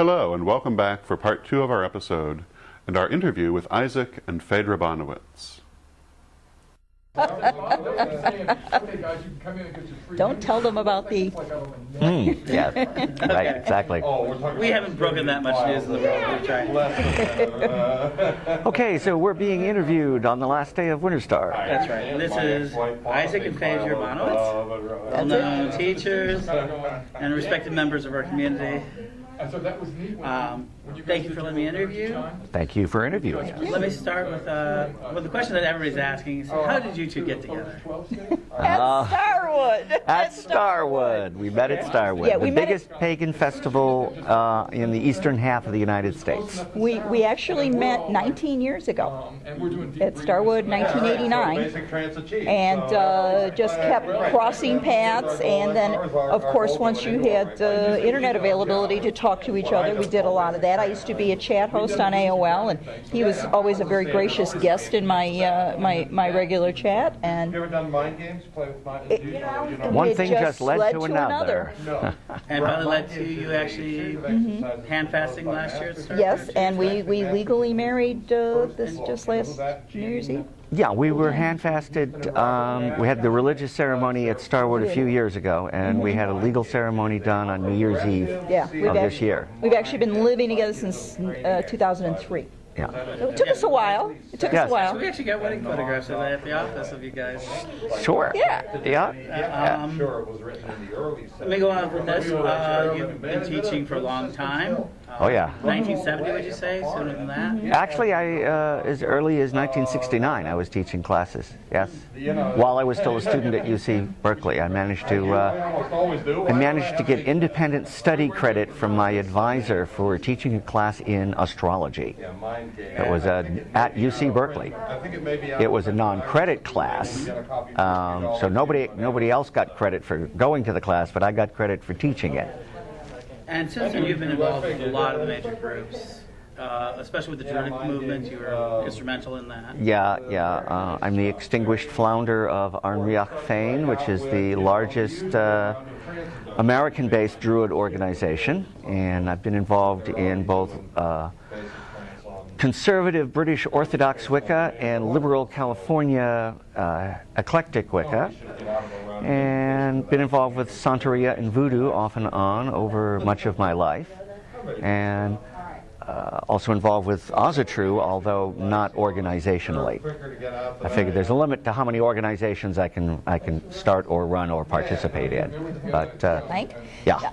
Hello, and welcome back for part 2 of our episode and our interview with Isaac and Phaedra Bonewits. Don't tell them about the... Yeah, right, exactly. We haven't broken that much news in the world. We're trying. Okay, so we're being interviewed on the last day of Winter Star. That's right. And this is Isaac and Phaedra Bonewits, well-known teachers and respected members of our community. Thank you for letting me interview. Thank you for interviewing us. Let me start with the question that everybody's asking is, how did you two get together? At Starwood. At Starwood. We met at Starwood, Yeah, the biggest pagan festival in the eastern half of the United States. We actually met 19 years ago at Starwood, 1989, and just kept crossing paths. And then, of course, once you had internet availability to talk to each other, we did a lot of that. I used to be a chat host on AOL, and he was always a very gracious guest in my my regular chat. And you ever done mind games? Play with mind games? One thing just led to another. And finally led to you actually hand fasting last year at Starwood? yes, and we legally married this just last New Year's Eve. Yeah, we were hand fasted. We had the religious ceremony at Starwood a few years ago, and we had a legal ceremony done on New Year's Eve of this year. We've actually been living together since 2003. Yeah. It took us a while. It took us a So while. we actually got wedding photographs at the office of you guys. Sure. Yeah. Yeah. I'm sure it was written in the early 70s. Let me go on with this. You've been teaching for a long time. Oh, yeah. 1970, would you say? Sooner than that? Actually, as early as 1969, I was teaching classes. Yes. While I was still a student at UC Berkeley, I managed to get independent study credit from my advisor for teaching a class in astrology. It was at UC Berkeley. It was a non-credit class, so nobody else got credit for going to the class, but I got credit for teaching it. And since then, you've been involved with a lot of the major groups, especially with the Druidic movement. You were instrumental in that. Yeah. I'm the extinguished founder of Arnriach Féin, which is the largest American-based Druid organization, and I've been involved in both conservative British Orthodox Wicca and liberal California eclectic Wicca, and been involved with Santeria and Voodoo off and on over much of my life, and also involved with Ozatru, although not organizationally. I figure there's a limit to how many organizations I can start or run or participate in. But yeah.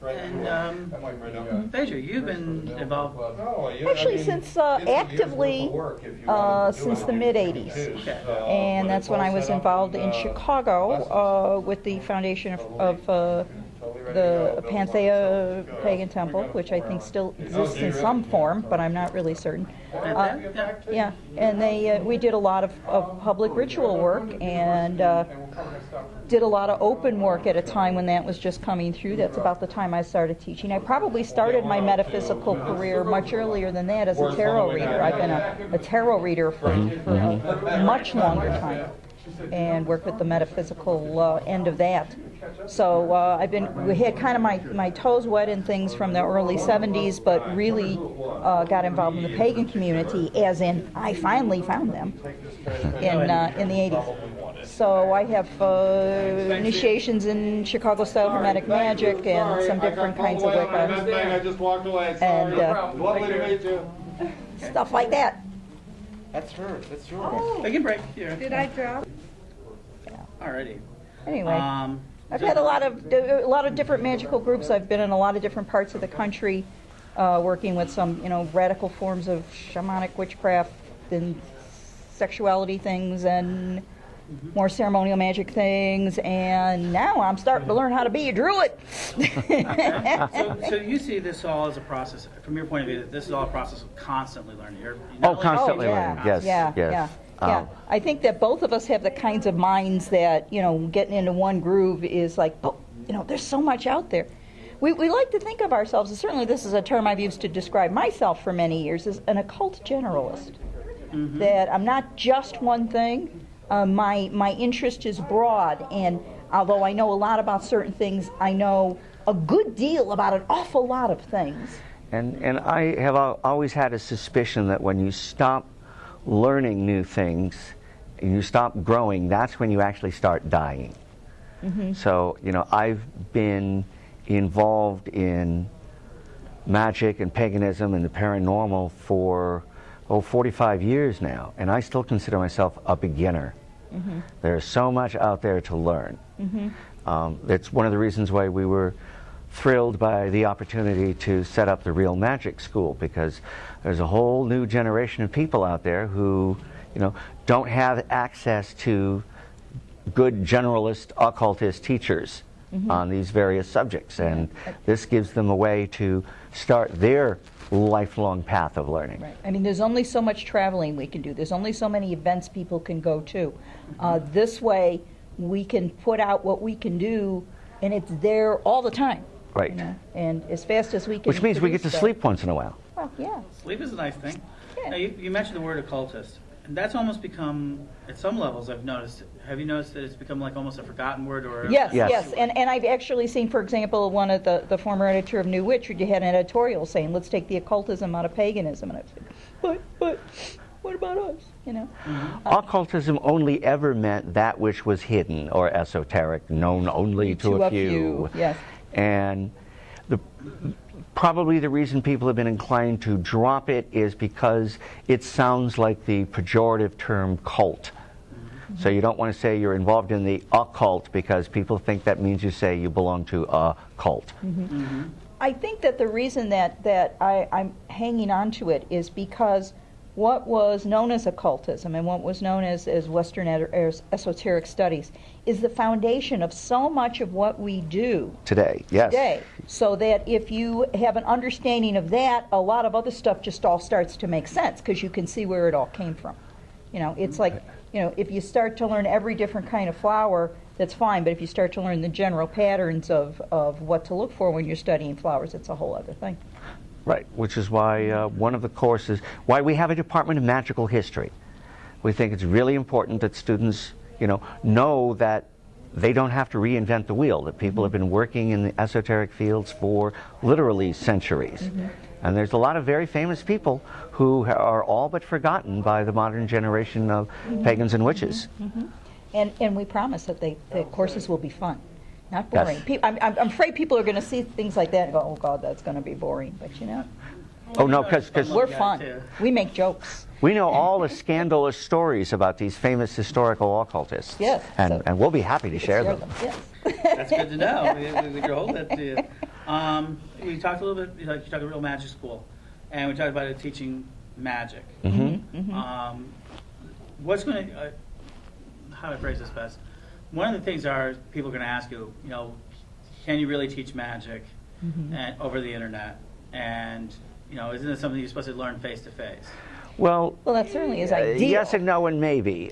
And Phaedra, you've been involved Actually, since actively since the mid-'80s, and that's when I was involved in Chicago with the foundation of the Panthea Pagan Temple, which I think still exists in some form, but I'm not really certain. Yeah, and we did a lot of public ritual work and did a lot of open work at a time when that was just coming through. That's about the time I started teaching. I probably started my metaphysical career much earlier than that as a tarot reader. I've been a tarot reader for a much longer time and worked with the metaphysical end of that. So we had kind of my toes wet in things from the early 70s, but really got involved in the pagan community, as in I finally found them in the 80s. So I have initiations in Chicago-style Hermetic magic and some different kinds of Wicca and stuff like that. That's her. That's yours. Oh. Take a break here. Did I drop? Alrighty. Anyway, I've had a lot of different magical groups. I've been in a lot of different parts of the country, working with some radical forms of shamanic witchcraft and sexuality things and more ceremonial magic things. And now I'm starting to learn how to be a druid. So you see this all as a process, from your point of view, this is all a process of constantly learning. Constantly learning. Yes. Yeah. I think that both of us have the kinds of minds that, getting into one groove is like, there's so much out there. We like to think of ourselves, and certainly this is a term I've used to describe myself for many years, as an occult generalist. That I'm not just one thing. My interest is broad, and although I know a lot about certain things, I know a good deal about an awful lot of things. And I have always had a suspicion that when you stop learning new things and you stop growing, that's when you actually start dying. So, you know, I've been involved in magic and paganism and the paranormal for 45 years now, and I still consider myself a beginner. There's so much out there to learn. That's one of the reasons why we were thrilled by the opportunity to set up the Real Magic School, because there's a whole new generation of people out there who, you know, don't have access to good generalist occultist teachers on these various subjects, and this gives them a way to start their lifelong path of learning. Right. I mean, there's only so much traveling we can do. There's only so many events people can go to. This way, we can put out what we can do, and it's there all the time. Right. You know? And as fast as we can. Which means we get to stuff. sleep once in a while. Well, yeah. Sleep is a nice thing. Yeah. Now, you mentioned the word occultist, and that's almost become, at some levels I've noticed, have you noticed that it's become like almost a forgotten word? Or Yes, Yes. yes. And I've actually seen, for example, one of the former editor of New Witch, you had an editorial saying, let's take the occultism out of paganism. And I was like, what about us? You know? Occultism only ever meant that which was hidden or esoteric, known only to a few. Yes. And probably the reason people have been inclined to drop it is because it sounds like the pejorative term cult. So you don't want to say you're involved in the occult because people think that means you say you belong to a cult. I think that the reason that I'm hanging on to it is because what was known as occultism and what was known as Western esoteric studies is the foundation of so much of what we do Today, yes. today. So that if you have an understanding of that, a lot of other stuff just all starts to make sense because you can see where it all came from. You know, it's like, you know, if you start to learn every different kind of flower, that's fine, but if you start to learn the general patterns of what to look for when you're studying flowers, it's a whole other thing. Right, which is why one of the courses, why we have a Department of Magical History. We think it's really important that students, you know that they don't have to reinvent the wheel, that people have been working in the esoteric fields for literally centuries. And there's a lot of very famous people who are all but forgotten by the modern generation of pagans and witches. And we promise that the courses will be fun, not boring. Yes. I'm afraid people are going to see things like that and go, oh God, that's going to be boring. But you know, Oh no, because we're fun. We make jokes. we know all the scandalous stories about these famous historical occultists. Yes, so- and we'll be happy to share them. Yes. That's good to know. We can hold that to you. We talked a little bit, like you talked about Real Magic School, and we talked about it teaching magic. What's going to, how do I phrase this best? One of the things are people are going to ask you, you know, can you really teach magic and, over the internet? And, you know, isn't it something you're supposed to learn face to face? Well, That certainly is ideal. yes and no and maybe.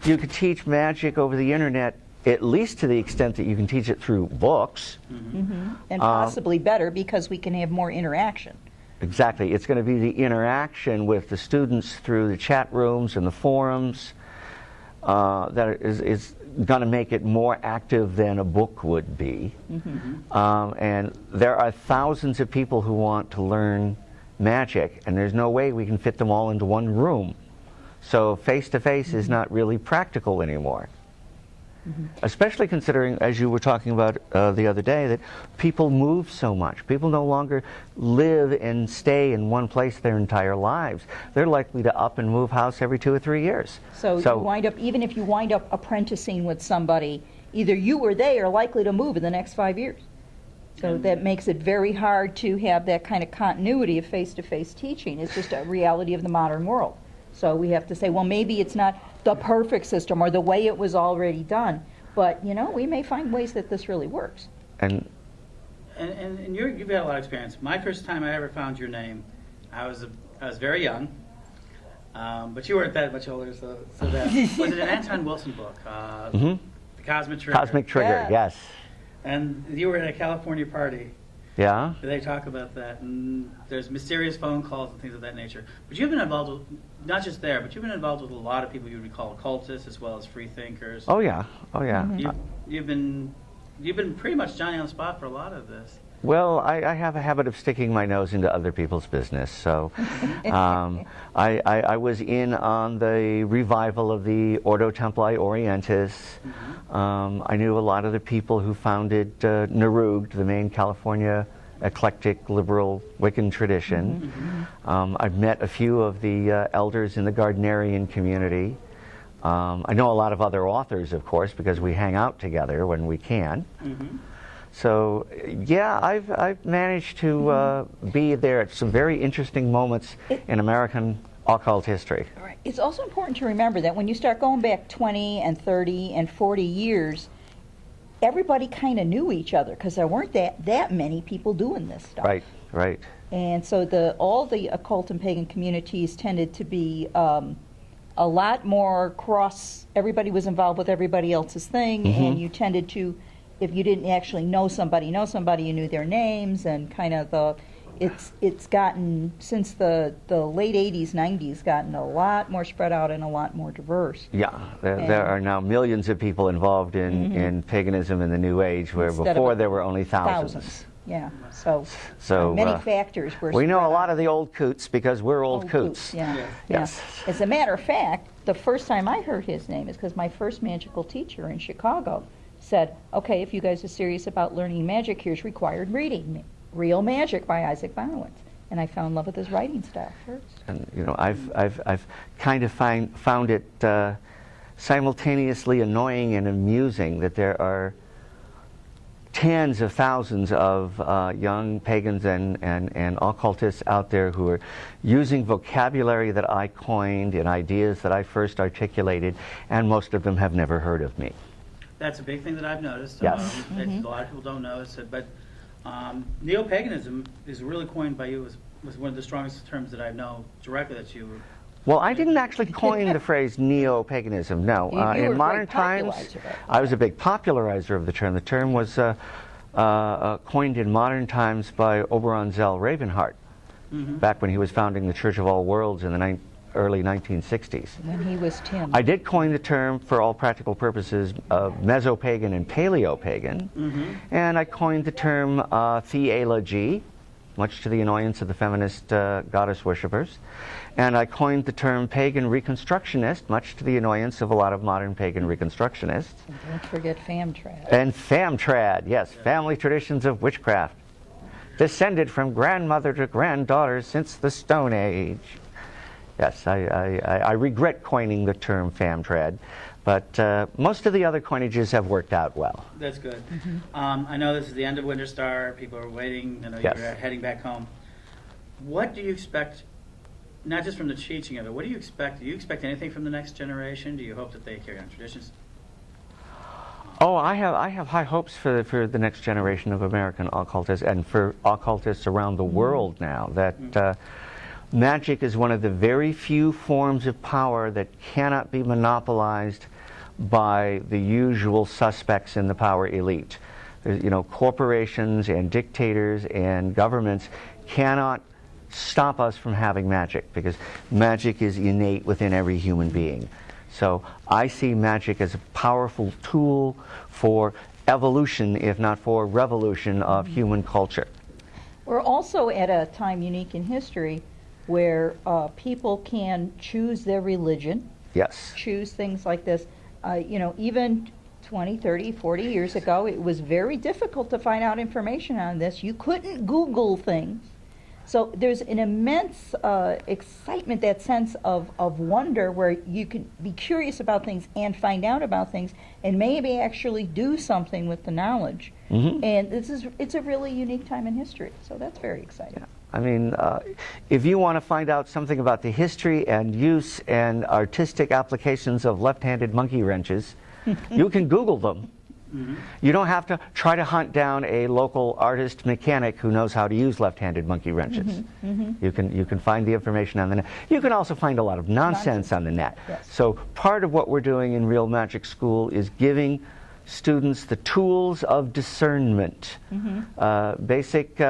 You could teach magic over the internet at least to the extent that you can teach it through books. And possibly better because we can have more interaction. Exactly. It's going to be the interaction with the students through the chat rooms and the forums that is going to make it more active than a book would be. And there are thousands of people who want to learn magic, and there's no way we can fit them all into one room. So face-to-face is not really practical anymore. Especially considering, as you were talking about the other day, that people move so much. People no longer live and stay in one place their entire lives. They're likely to up and move house every 2 or 3 years. So you wind up, even if you wind up apprenticing with somebody, either you or they are likely to move in the next 5 years. So that makes it very hard to have that kind of continuity of face-to-face teaching. It's just a reality of the modern world. So we have to say, well, maybe it's not the perfect system or the way it was already done, but you know, we may find ways that this really works. And you've had a lot of experience. My first time I ever found your name, I was very young, but you weren't that much older. So that was it an Anton Wilson book, The Cosmic Trigger. Cosmic Trigger, yes. And you were at a California party. Yeah? They talk about that, and there's mysterious phone calls and things of that nature. But you've been involved with, not just there, but you've been involved with a lot of people you would call occultists as well as free thinkers. Oh yeah, oh yeah. You've been you've been pretty much Johnny on the spot for a lot of this. Well, I have a habit of sticking my nose into other people's business. So I was in on the revival of the Ordo Templi Orientis. I knew a lot of the people who founded Narug, the main California eclectic liberal Wiccan tradition. I've met a few of the elders in the Gardnerian community. I know a lot of other authors, of course, because we hang out together when we can. So, yeah, I've managed to be there at some very interesting moments in American occult history. Right. It's also important to remember that when you start going back 20 and 30 and 40 years, everybody kind of knew each other because there weren't that many people doing this stuff. Right, right. And so all the occult and pagan communities tended to be a lot more cross. Everybody was involved with everybody else's thing, and you tended to, if you didn't actually know somebody, you knew their names, and kind of it's gotten, since the late 80s, 90s, gotten a lot more spread out and a lot more diverse. Yeah, there are now millions of people involved in paganism in the New Age, where before there were only thousands. Yeah, so many factors were we know a spread lot out. of the old coots because we're old coots. Yeah. Yes. Yeah. As a matter of fact, the first time I heard his name is because my first magical teacher in Chicago said, okay, if you guys are serious about learning magic, here's required reading, Real Magic by Isaac Bonewits. And I fell in love with his writing style first. And you know, I've kind of found it simultaneously annoying and amusing that there are tens of thousands of young pagans and occultists out there who are using vocabulary that I coined and ideas that I first articulated, and most of them have never heard of me. That's a big thing that I've noticed. Yes. A lot of people don't notice it, but neo-paganism is really coined by you was one of the strongest terms that I know directly that you. Well, I didn't actually coin the phrase neo-paganism, no. You were in a modern big times, popularizer of it. I was a big popularizer of the term. The term was coined in modern times by Oberon Zell Ravenheart, back when he was founding the Church of All Worlds in the early 1960s. When he was 10. I did coin the term, for all practical purposes, Mesopagan and Paleopagan, and I coined the term theology, much to the annoyance of the feminist goddess worshippers, and I coined the term pagan reconstructionist, much to the annoyance of a lot of modern pagan reconstructionists. And don't forget Famtrad. And Famtrad, yes, family traditions of witchcraft, descended from grandmother to granddaughter since the Stone Age. Yes, I regret coining the term Famtrad, but most of the other coinages have worked out well. That's good. I know this is the end of Winter Star. People are waiting. I know Yes. you're heading back home. What do you expect, not just from the teaching of it, what do you expect? Do you expect anything from the next generation? Do you hope that they carry on traditions? Oh, I have high hopes for the next generation of American occultists and for occultists around the world now, that magic is one of the very few forms of power that cannot be monopolized by the usual suspects in the power elite. You know, corporations and dictators and governments cannot stop us from having magic, because magic is innate within every human being. So I see magic as a powerful tool for evolution, if not for revolution, of human culture. We're also at a time unique in history where people can choose their religion, Yes. choose things like this. You know, even 20, 30, 40 years ago, it was very difficult to find out information on this. You couldn't Google things. So there's an immense excitement, that sense of wonder, where you can be curious about things and find out about things and maybe actually do something with the knowledge. And it's a really unique time in history. So that's very exciting. Yeah. I mean, if you want to find out something about the history and use and artistic applications of left-handed monkey wrenches, you can Google them. You don't have to try to hunt down a local artist mechanic who knows how to use left-handed monkey wrenches. You can find the information on the net. You can also find a lot of nonsense on the net. Yes. So part of what we're doing in Real Magic School is giving students the tools of discernment, basic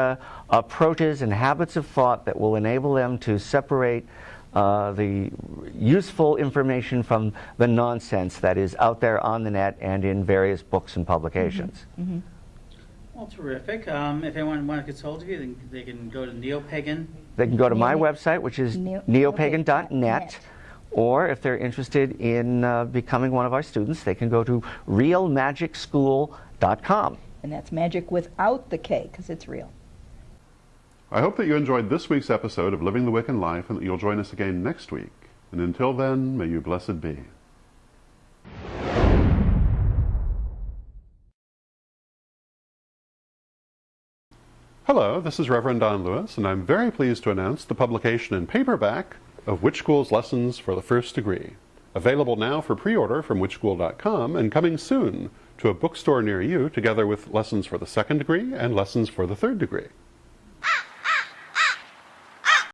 approaches and habits of thought that will enable them to separate the useful information from the nonsense that is out there on the net and in various books and publications. Mm-hmm. Well, terrific. If anyone wants to consult with you, they can go to Neopagan. They can go to my website, which is neopagan.net, or if they're interested in becoming one of our students, they can go to realmagicschool.com. And that's magic without the K, because it's real. I hope that you enjoyed this week's episode of Living the Wiccan Life and that you'll join us again next week. And until then, may you blessed be. Hello, this is Reverend Don Lewis, and I'm very pleased to announce the publication in paperback of Witch School's Lessons for the First Degree. Available now for pre-order from witchschool.com and coming soon to a bookstore near you, together with Lessons for the Second Degree and Lessons for the Third Degree.